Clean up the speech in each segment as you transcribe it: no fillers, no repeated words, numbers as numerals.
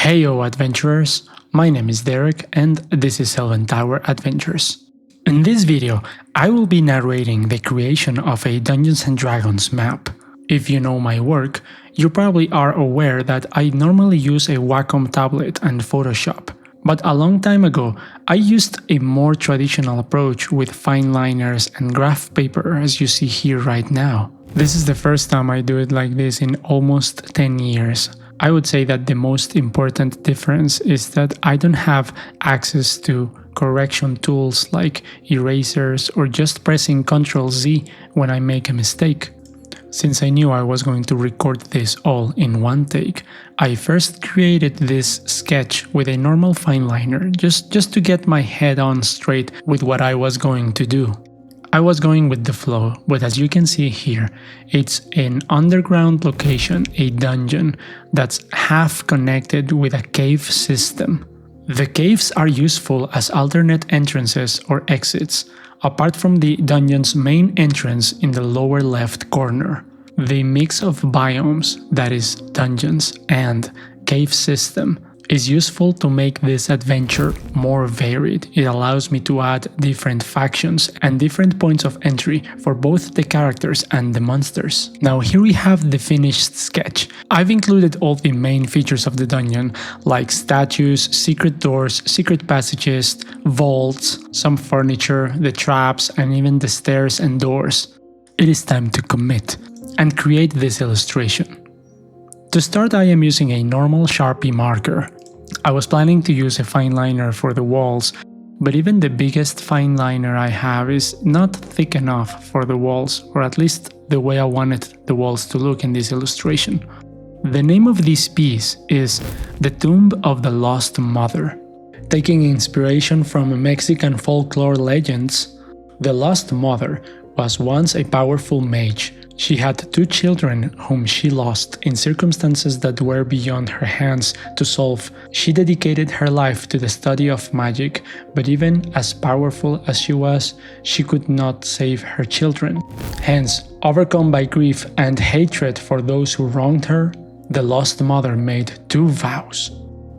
Heyo adventurers, my name is Derek and this is Elven Tower Adventures. In this video, I will be narrating the creation of a Dungeons & Dragons map. If you know my work, you probably are aware that I normally use a Wacom tablet and Photoshop. But a long time ago, I used a more traditional approach with fineliners and graph paper as you see here right now. This is the first time I do it like this in almost 10 years. I would say that the most important difference is that I don't have access to correction tools like erasers or just pressing Ctrl-Z when I make a mistake. Since I knew I was going to record this all in one take, I first created this sketch with a normal fineliner just to get my head on straight with what I was going to do. I was going with the flow, but as you can see here, it's an underground location, a dungeon, that's half connected with a cave system. The caves are useful as alternate entrances or exits, apart from the dungeon's main entrance in the lower left corner. The mix of biomes, that is dungeons and cave system, is useful to make this adventure more varied. It allows me to add different factions and different points of entry for both the characters and the monsters. Now here we have the finished sketch. I've included all the main features of the dungeon, like statues, secret doors, secret passages, vaults, some furniture, the traps, and even the stairs and doors. It is time to commit and create this illustration. To start, I am using a normal Sharpie marker. I was planning to use a fineliner for the walls, but even the biggest fineliner I have is not thick enough for the walls, or at least the way I wanted the walls to look in this illustration. The name of this piece is The Tomb of the Lost Mother. Taking inspiration from Mexican folklore legends, the Lost Mother was once a powerful mage. She had 2 children whom she lost in circumstances that were beyond her hands to solve. She dedicated her life to the study of magic, but even as powerful as she was, she could not save her children. Hence, overcome by grief and hatred for those who wronged her, the Lost Mother made 2 vows.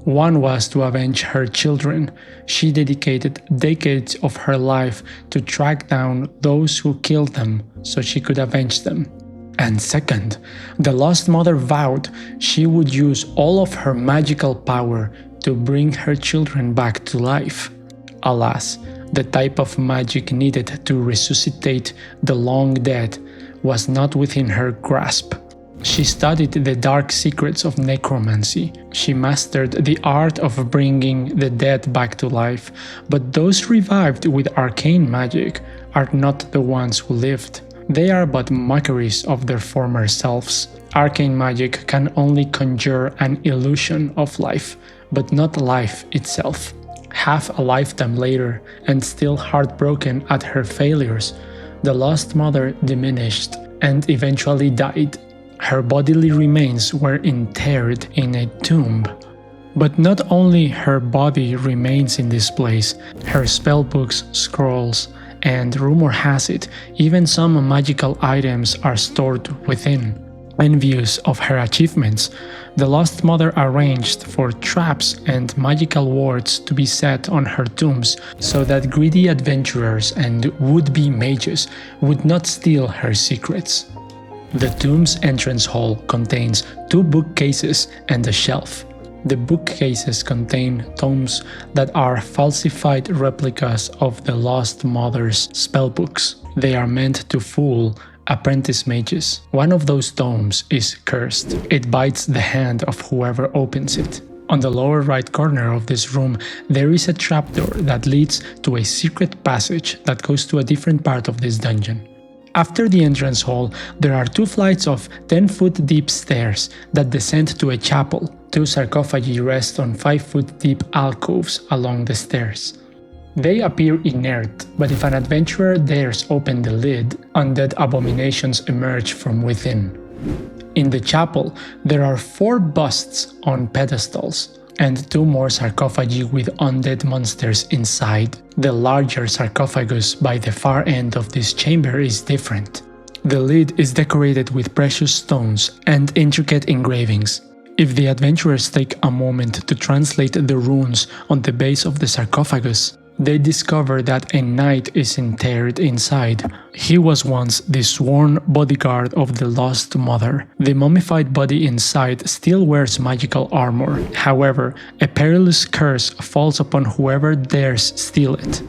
One was to avenge her children. She dedicated decades of her life to track down those who killed them so she could avenge them. And second, the Lost Mother vowed she would use all of her magical power to bring her children back to life. Alas, the type of magic needed to resuscitate the long dead was not within her grasp. She studied the dark secrets of necromancy. She mastered the art of bringing the dead back to life, but those revived with arcane magic are not the ones who lived. They are but mockeries of their former selves. Arcane magic can only conjure an illusion of life, but not life itself. Half a lifetime later, and still heartbroken at her failures, the Lost Mother diminished and eventually died. Her bodily remains were interred in a tomb. But not only her body remains in this place, her spellbooks, scrolls, and rumor has it, even some magical items are stored within. Envious of her achievements, the Lost Mother arranged for traps and magical wards to be set on her tombs so that greedy adventurers and would-be mages would not steal her secrets. The tomb's entrance hall contains 2 bookcases and a shelf. The bookcases contain tomes that are falsified replicas of the Lost Mother's spellbooks. They are meant to fool apprentice mages. One of those tomes is cursed. It bites the hand of whoever opens it. On the lower right corner of this room, there is a trapdoor that leads to a secret passage that goes to a different part of this dungeon. After the entrance hall, there are 2 flights of 10-foot deep stairs that descend to a chapel. 2 sarcophagi rest on 5-foot deep alcoves along the stairs. They appear inert, but if an adventurer dares open the lid, undead abominations emerge from within. In the chapel, there are 4 busts on pedestals, and 2 more sarcophagi with undead monsters inside. The larger sarcophagus by the far end of this chamber is different. The lid is decorated with precious stones and intricate engravings. If the adventurers take a moment to translate the runes on the base of the sarcophagus, they discover that a knight is interred inside. He was once the sworn bodyguard of the Lost Mother. The mummified body inside still wears magical armor. However, a perilous curse falls upon whoever dares steal it.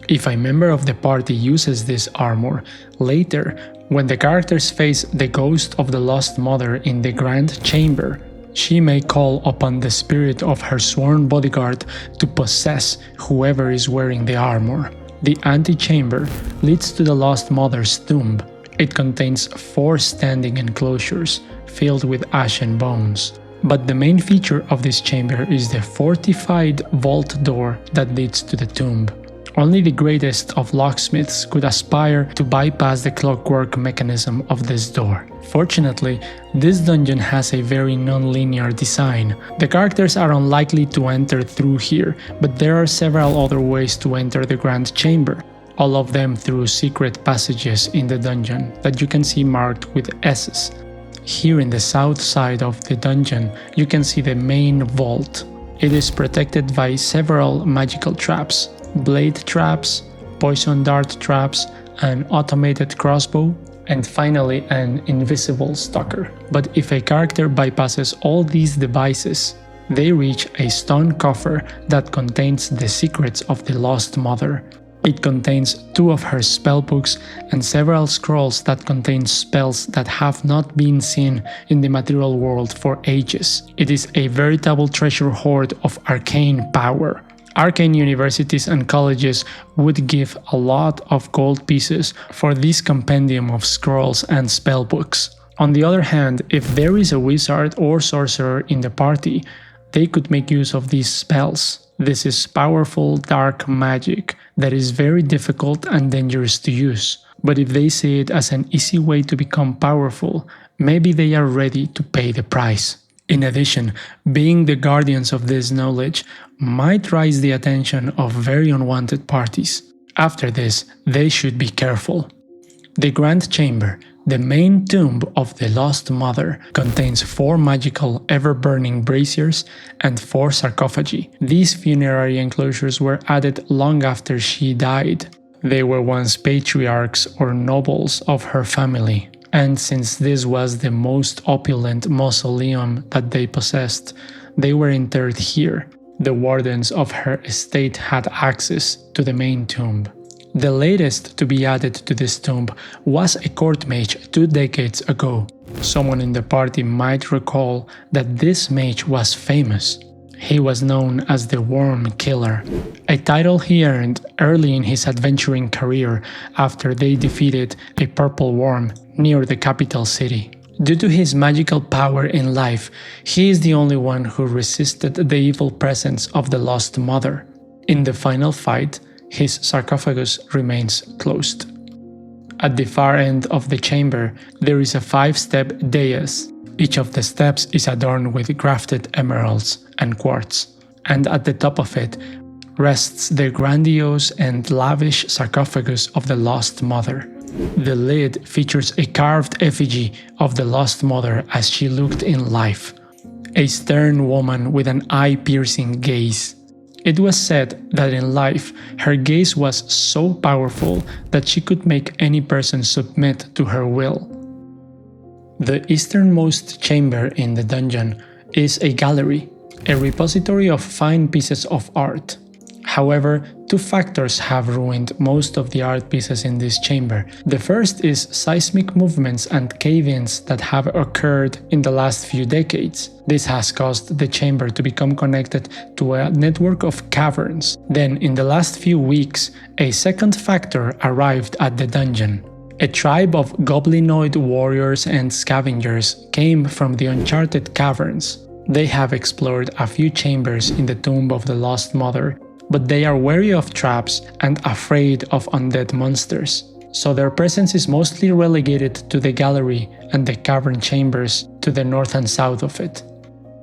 If a member of the party uses this armor, later, when the characters face the ghost of the Lost Mother in the Grand Chamber, she may call upon the spirit of her sworn bodyguard to possess whoever is wearing the armor. The antechamber leads to the Lost Mother's tomb. It contains 4 standing enclosures filled with ashen bones. But the main feature of this chamber is the fortified vault door that leads to the tomb. Only the greatest of locksmiths could aspire to bypass the clockwork mechanism of this door. Fortunately, this dungeon has a very non-linear design. The characters are unlikely to enter through here, but there are several other ways to enter the Grand Chamber, all of them through secret passages in the dungeon that you can see marked with S's. Here in the south side of the dungeon, you can see the main vault. It is protected by several magical traps. Blade traps, poison dart traps, an automated crossbow, and finally an invisible stalker. But if a character bypasses all these devices, they reach a stone coffer that contains the secrets of the Lost Mother. It contains 2 of her spellbooks and several scrolls that contain spells that have not been seen in the material world for ages. It is a veritable treasure hoard of arcane power. Arcane universities and colleges would give a lot of gold pieces for this compendium of scrolls and spellbooks. On the other hand, if there is a wizard or sorcerer in the party, they could make use of these spells. This is powerful dark magic that is very difficult and dangerous to use. But if they see it as an easy way to become powerful, maybe they are ready to pay the price. In addition, being the guardians of this knowledge might raise the attention of very unwanted parties. After this, they should be careful. The Grand Chamber, the main tomb of the Lost Mother, contains 4 magical ever-burning braziers and 4 sarcophagi. These funerary enclosures were added long after she died. They were once patriarchs or nobles of her family. And since this was the most opulent mausoleum that they possessed, they were interred here. The wardens of her estate had access to the main tomb. The latest to be added to this tomb was a court mage 2 decades ago. Someone in the party might recall that this mage was famous. He was known as the Worm Killer, a title he earned early in his adventuring career after they defeated a purple worm near the capital city. Due to his magical power in life, he is the only one who resisted the evil presence of the Lost Mother. In the final fight, his sarcophagus remains closed. At the far end of the chamber, there is a 5-step dais. Each of the steps is adorned with grafted emeralds and quartz, and at the top of it rests the grandiose and lavish sarcophagus of the Lost Mother. The lid features a carved effigy of the Lost Mother as she looked in life, a stern woman with an eye-piercing gaze. It was said that in life, her gaze was so powerful that she could make any person submit to her will. The easternmost chamber in the dungeon is a gallery, a repository of fine pieces of art. However, 2 factors have ruined most of the art pieces in this chamber. The first is seismic movements and cave-ins that have occurred in the last few decades. This has caused the chamber to become connected to a network of caverns. Then, in the last few weeks, a second factor arrived at the dungeon. A tribe of goblinoid warriors and scavengers came from the uncharted caverns. They have explored a few chambers in the tomb of the Lost Mother, but they are wary of traps and afraid of undead monsters, so their presence is mostly relegated to the gallery and the cavern chambers to the north and south of it.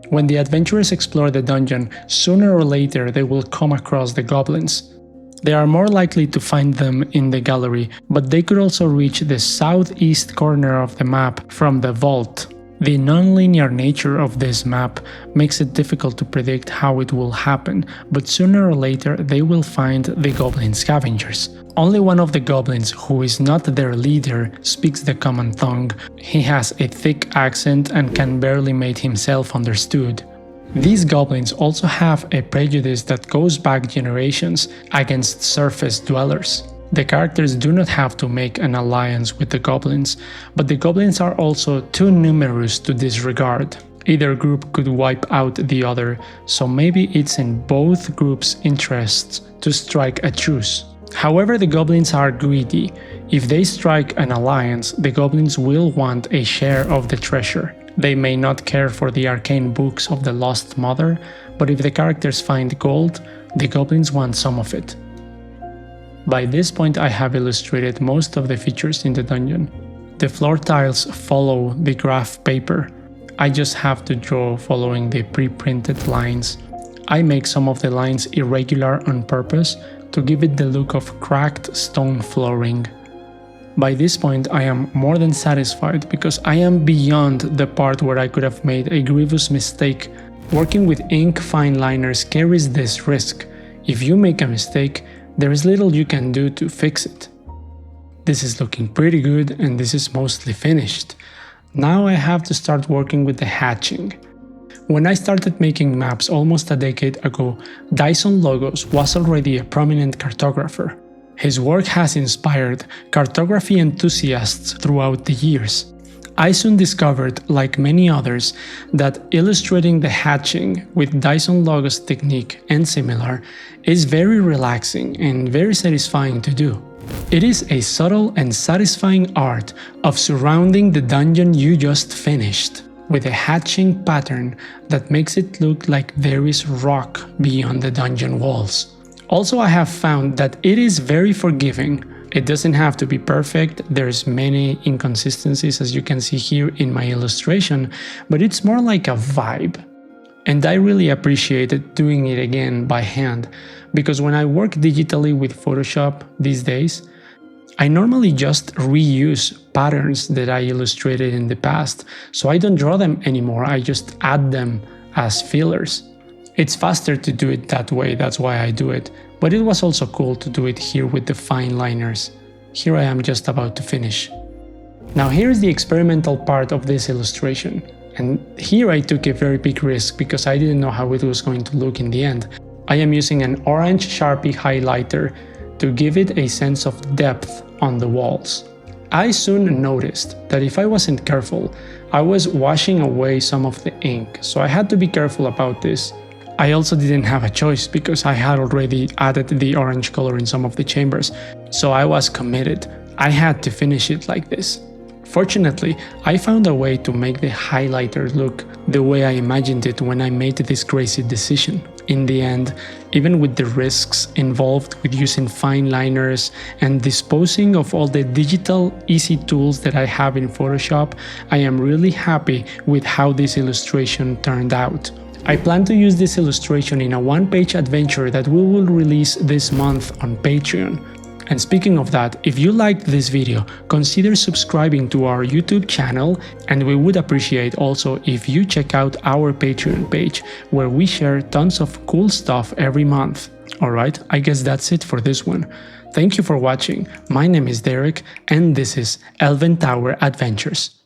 When the adventurers explore the dungeon, sooner or later they will come across the goblins. They are more likely to find them in the gallery, but they could also reach the southeast corner of the map from the vault. The non-linear nature of this map makes it difficult to predict how it will happen, but sooner or later they will find the goblin scavengers. Only one of the goblins, who is not their leader, speaks the common tongue. He has a thick accent and can barely make himself understood. These goblins also have a prejudice that goes back generations against surface dwellers. The characters do not have to make an alliance with the goblins, but the goblins are also too numerous to disregard. Either group could wipe out the other, so maybe it's in both groups' interests to strike a truce. However, the goblins are greedy. If they strike an alliance, the goblins will want a share of the treasure. They may not care for the arcane books of the Lost Mother, but if the characters find gold, the goblins want some of it. By this point I have illustrated most of the features in the dungeon. The floor tiles follow the graph paper. I just have to draw following the pre-printed lines. I make some of the lines irregular on purpose to give it the look of cracked stone flooring. By this point I am more than satisfied because I am beyond the part where I could have made a grievous mistake. Working with ink fine liners carries this risk. If you make a mistake, there is little you can do to fix it. This is looking pretty good and this is mostly finished. Now I have to start working with the hatching. When I started making maps almost a decade ago, Dyson Logos was already a prominent cartographer. His work has inspired cartography enthusiasts throughout the years. I soon discovered, like many others, that illustrating the hatching with Dyson Logos technique and similar is very relaxing and very satisfying to do. It is a subtle and satisfying art of surrounding the dungeon you just finished with a hatching pattern that makes it look like there is rock beyond the dungeon walls. Also, I have found that it is very forgiving. It doesn't have to be perfect, there's many inconsistencies as you can see here in my illustration, but it's more like a vibe. And I really appreciated doing it again by hand, because when I work digitally with Photoshop these days, I normally just reuse patterns that I illustrated in the past, so I don't draw them anymore, I just add them as fillers. It's faster to do it that way, that's why I do it, but it was also cool to do it here with the fine liners. Here I am just about to finish. Now here is the experimental part of this illustration, and here I took a very big risk because I didn't know how it was going to look in the end. I am using an orange Sharpie highlighter to give it a sense of depth on the walls. I soon noticed that if I wasn't careful, I was washing away some of the ink, so I had to be careful about this. I also didn't have a choice because I had already added the orange color in some of the chambers, so I was committed. I had to finish it like this. Fortunately, I found a way to make the highlighter look the way I imagined it when I made this crazy decision. In the end, even with the risks involved with using fine liners and disposing of all the digital easy tools that I have in Photoshop, I am really happy with how this illustration turned out. I plan to use this illustration in a one-page adventure that we will release this month on Patreon. And speaking of that, if you liked this video, consider subscribing to our YouTube channel, and we would appreciate also if you check out our Patreon page, where we share tons of cool stuff every month. Alright, I guess that's it for this one. Thank you for watching, my name is Derek, and this is Elven Tower Adventures.